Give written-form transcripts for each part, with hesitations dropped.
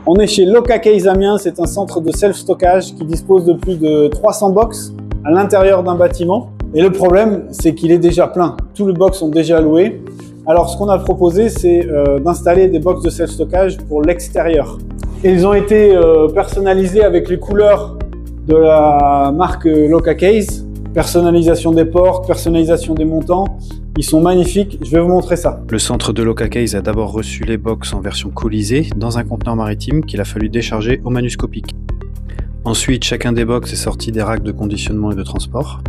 On est chez Loca Case Amiens, c'est un centre de self-stockage qui dispose de plus de 300 box à l'intérieur d'un bâtiment. Et le problème, c'est qu'il est déjà plein. Tous les box sont déjà loués. Alors ce qu'on a proposé, c'est d'installer des box de self-stockage pour l'extérieur. Ils ont été personnalisés avec les couleurs de la marque Loca Case. Personnalisation des portes, personnalisation des montants. Ils sont magnifiques, je vais vous montrer ça. Le centre de Loca Case a d'abord reçu les box en version colisée dans un conteneur maritime qu'il a fallu décharger au manuscopique. Ensuite, chacun des box est sorti des racks de conditionnement et de transport.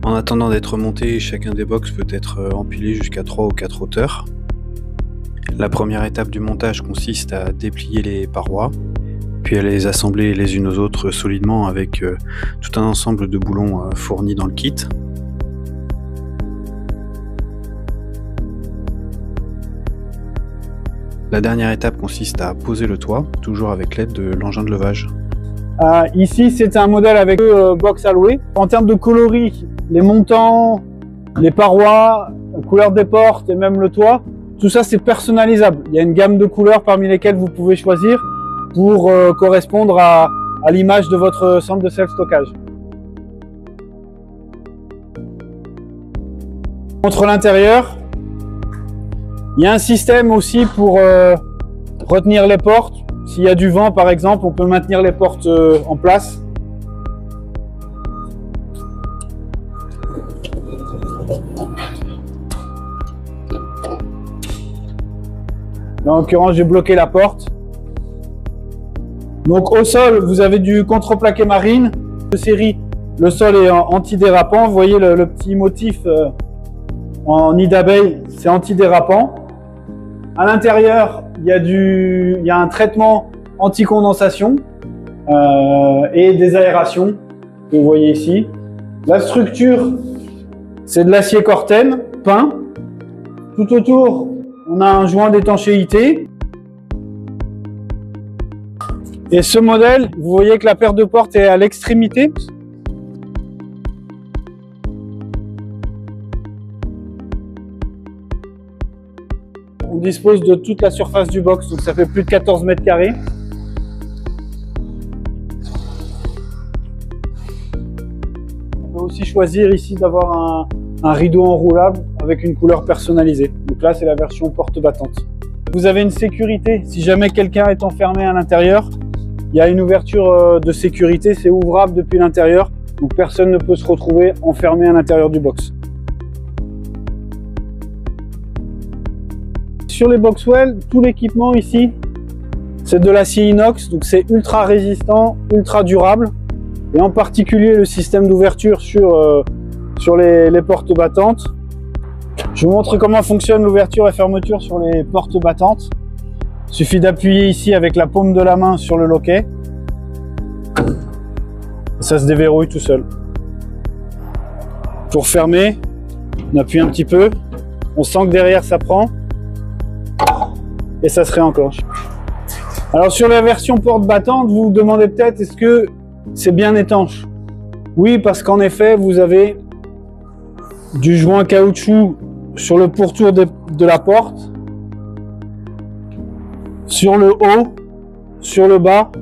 En attendant d'être monté, chacun des box peut être empilé jusqu'à 3 ou 4 hauteurs. La première étape du montage consiste à déplier les parois, puis à les assembler les unes aux autres solidement avec tout un ensemble de boulons fournis dans le kit. La dernière étape consiste à poser le toit, toujours avec l'aide de l'engin de levage. Ici, c'est un modèle avec deux box alloués. En termes de coloris, les montants, les parois, la couleur des portes et même le toit, tout ça c'est personnalisable. Il y a une gamme de couleurs parmi lesquelles vous pouvez choisir pour correspondre à l'image de votre centre de self-stockage. Contre l'intérieur, il y a un système aussi pour retenir les portes. S'il y a du vent par exemple, on peut maintenir les portes en place. Là, en l'occurrence, j'ai bloqué la porte. Donc au sol, vous avez du contreplaqué marine de série. Le sol est antidérapant. Vous voyez le petit motif en nid d'abeille, c'est antidérapant. À l'intérieur, il y a un traitement anti-condensation et des aérations que vous voyez ici. La structure, c'est de l'acier Corten peint. Tout autour, on a un joint d'étanchéité. Et ce modèle, vous voyez que la paire de portes est à l'extrémité. On dispose de toute la surface du box, donc ça fait plus de 14 mètres carrés. On peut aussi choisir ici d'avoir un rideau enroulable avec une couleur personnalisée. Donc là, c'est la version porte battante. Vous avez une sécurité. Si jamais quelqu'un est enfermé à l'intérieur, il y a une ouverture de sécurité, c'est ouvrable depuis l'intérieur. Donc personne ne peut se retrouver enfermé à l'intérieur du box. Sur les Boxwell, tout l'équipement ici, c'est de l'acier inox, donc c'est ultra résistant, ultra durable. Et en particulier le système d'ouverture sur les portes battantes. Je vous montre comment fonctionne l'ouverture et fermeture sur les portes battantes. Il suffit d'appuyer ici avec la paume de la main sur le loquet. Et ça se déverrouille tout seul. Pour fermer, on appuie un petit peu. On sent que derrière ça prend. Et ça se réenclenche. Alors sur la version porte battante, vous vous demandez peut-être est-ce que c'est bien étanche? Oui, parce qu'en effet, vous avez du joint caoutchouc sur le pourtour de la porte, sur le haut, sur le bas.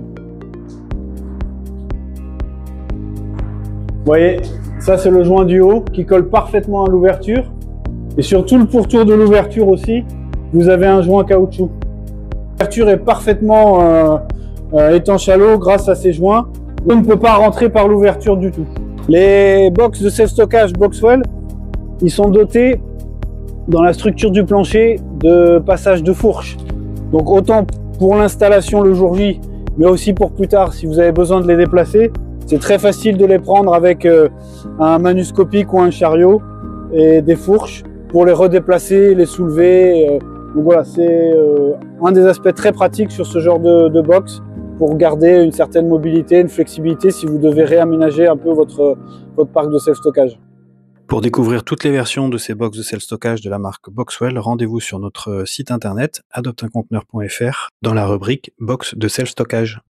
Vous voyez, ça c'est le joint du haut qui colle parfaitement à l'ouverture. Et sur tout le pourtour de l'ouverture aussi, vous avez un joint caoutchouc. L'ouverture est parfaitement étanche à l'eau grâce à ces joints. On ne peut pas rentrer par l'ouverture du tout. Les box de self-stockage Boxwell, ils sont dotés dans la structure du plancher de passages de fourche. Donc autant pour l'installation le jour J, mais aussi pour plus tard si vous avez besoin de les déplacer. C'est très facile de les prendre avec un manuscopique ou un chariot et des fourches pour les redéplacer, les soulever. Donc voilà, c'est un des aspects très pratiques sur ce genre de box pour garder une certaine mobilité, une flexibilité si vous devez réaménager un peu votre parc de self-stockage. Pour découvrir toutes les versions de ces box de self-stockage de la marque Boxwell, rendez-vous sur notre site internet adopteunconteneur.fr dans la rubrique box de self-stockage.